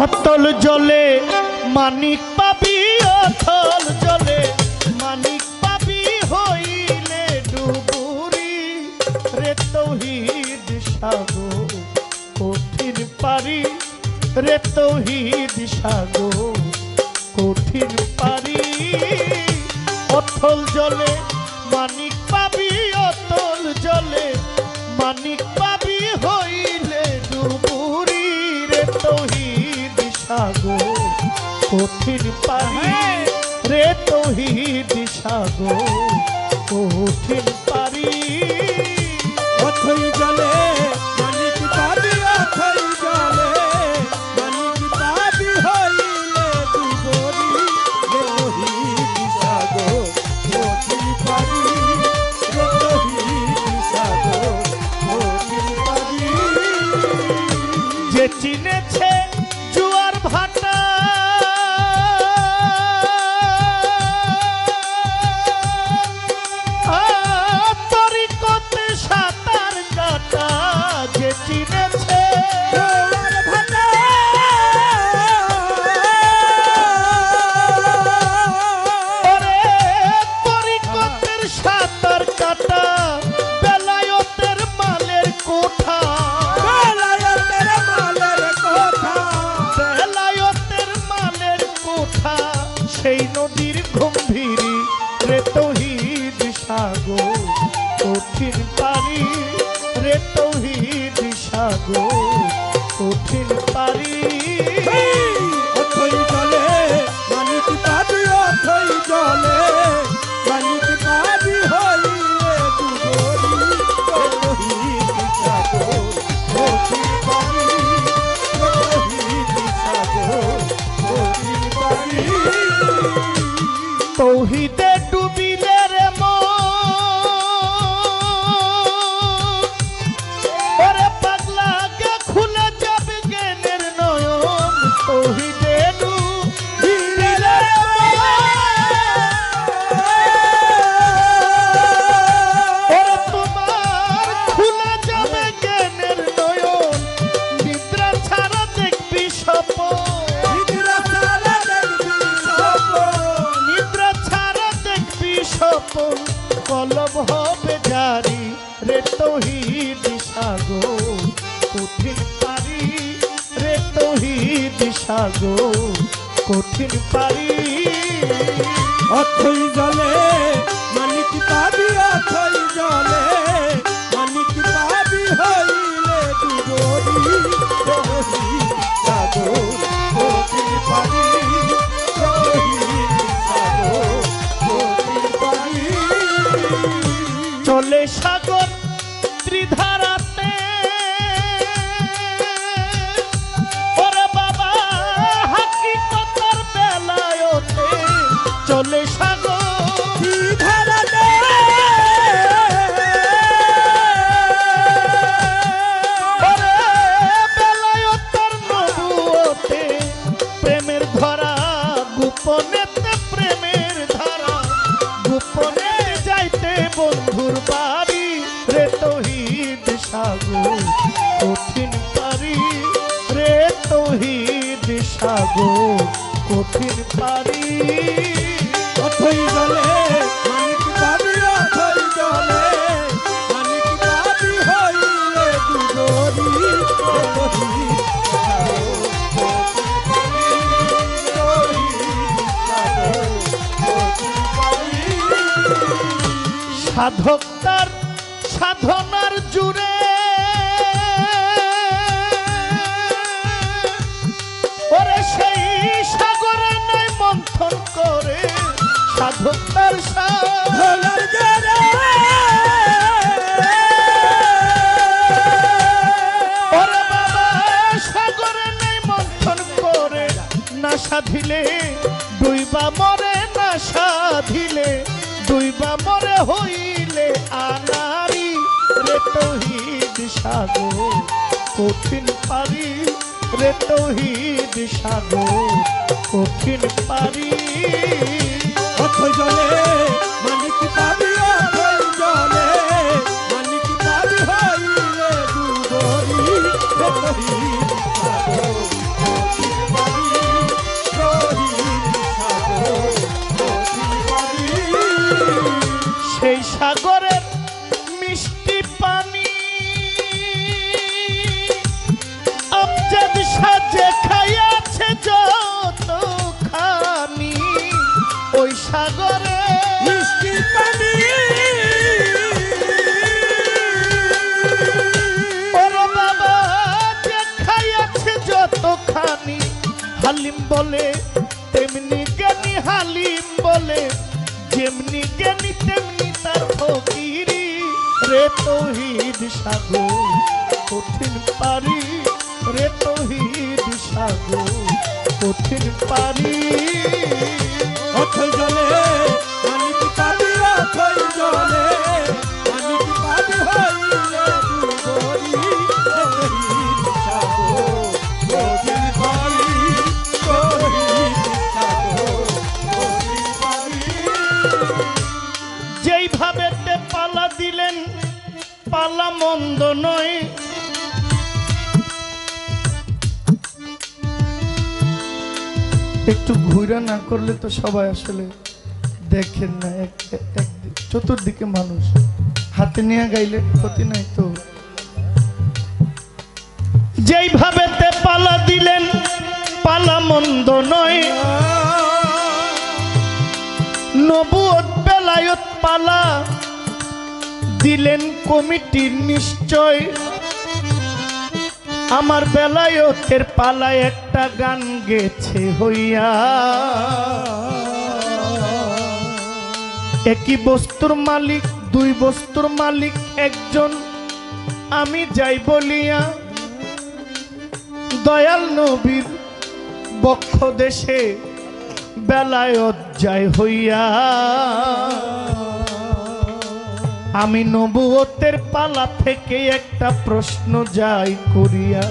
অতল জলে মানিক পাবি, অতল জলে মানিক পাবি হইলে ডুবুরি রে তৌহিদ সাগর কঠিন পারি রে তৌহিদ সাগর কঠিন পারি। অতল জলে মানিক পাবি, অতল জলে মানিক পাবি হইলে ডুবুরি রে তৌহিদ সাগর কঠিন পারি রে তৌহিদ সাগর কঠিন পারি। অথই জলে মানিক পাবি, অথই জলে মানিক পাবি হইলে ডুবুরি রে তৌহিদ সাগর কঠিন পারি রে তৌহিদ সাগর কঠিন পারি। যে চিনেছে জুয়ার ভাটা তরিকতে সাঁতার কাটা, যে চিনেছে জোয়ার ভাটা ওরে তরিকতের সাঁতার কাটা বেলায়েতের মালের কোঠা, বেলায়েতের মালের কথা, বেলায়েতের মালের কোঠা সেই নদীর গম্ভীরি রে তৌহিদ সাগর কঠিন পারি রে তৌহিদ সাগর কঠিন পারি। অথই জলে মানিক পাবি, অথই জলে মানিক পাবি হইলে ডুবুরি রে তৌহিদ সাগর কঠিন পারি রে তৌহিদ সাগর কঠিন পারি। তৌহিদে ডুবিলে রে মন ওরে পাগলা গে খুলে যাবে জ্ঞানের নয়ন। তৌহিদে ডুবিলে রে মন ওরে তোমার খুলে যাবে জ্ঞানের নয়ন। নিদ্রা ছাড়া দেখবি স্বপন, নিদ্রা ছাড়া দেখবি স্বপন, নিদ্রা ছাড়া দেখবি স্বপন কলব হবে জারি রে তৌহিদ সাগর কঠিন পারি রে তৌহিদ সাগর কঠিন পারি। অথই জলে মানিক পাবি, অথই জলে মানিক পাবি হইলে ডুবুরি রে তৌহিদ সাগর কঠিন পারি রে তৌহিদ সাগর কঠিন পারি। চলে সাগর ত্রিধারাতে ওরে বাবা হাকিকতের বেলায়তে চলে সাগর ধারাতে ওরে বেলায়তের নবুয়তে প্রেমের ধরা গোপনেতে প্রেমের ধারা গোপনে যাইতে বন্ধুর বাড়ি রে তৌহিদ সাগর কঠিন পারি রে তৌহিদ সাগর কঠিন পারি। অথই জলে মানিক পাবি, অথই জলে মানিক পাবি হইলে ডুবুরি রে তৌহিদ সাগর কঠিন পারি রে তৌহিদ সাগর কঠিন পারি। সাধক তার সাধনার জুড়ে ওরে সেই সাগরে নাই মন্থন করে সাধক তার ভোলার জরে ওরে বাবা সাগরে নাই মন্থন করে না সাধিলে ডুইবা মরে না সাধিলে ডুইবা মরে হইলে আনারি রে তৌহিদ সাগর কঠিন পারি রে তৌহিদ সাগর কঠিন পারি। অথই জলে মানিক পাবি, অথই জলে মানিক পাবি হইলে ডুবুরি রে তৌহিদ সাগর কঠিন সাগরে মিষ্টি পানি ওরে বাবা যে খাইয়াছে যতখানি হালিম বলে তেমনি জ্ঞানী হালিম বলে যেমনি জ্ঞানী তেমনি তার ফকিরি রে তৌহিদ সাগর কঠিন পারি রে তৌহিদ সাগর কঠিন পারি অথই জলে মানিক পাবি অথই জলে মানিক পাবি হইলে দুগরি তহিদ সাগর কঠিন পারি তহিদ সাগর কঠিন পারি যেইভাবে তে পালা দিলেন পালা মন্দ নয় একটু ঘুরে না করলে তো সবাই আসলে দেখেন না চতুর্দিকে মানুষ হাতে নিয়ে গাইলে ক্ষতি নাই তো যেইভাবে তে পালা দিলেন পালা মন্দ নয় নবুয়ত বেলায়ত পালা দিলেন কমিটির নিশ্চয় আমার বেলায়তের পালায় একটা গান গেছে হইয়া একই বস্তুর মালিক দুই বস্তুর মালিক একজন আমি যাই বলিয়া দয়াল নবীর বক্ষ দেশে বেলায়ত যায় হইয়া আমি নবুয়তের পালা থেকে একটা প্রশ্ন যাই করিয়া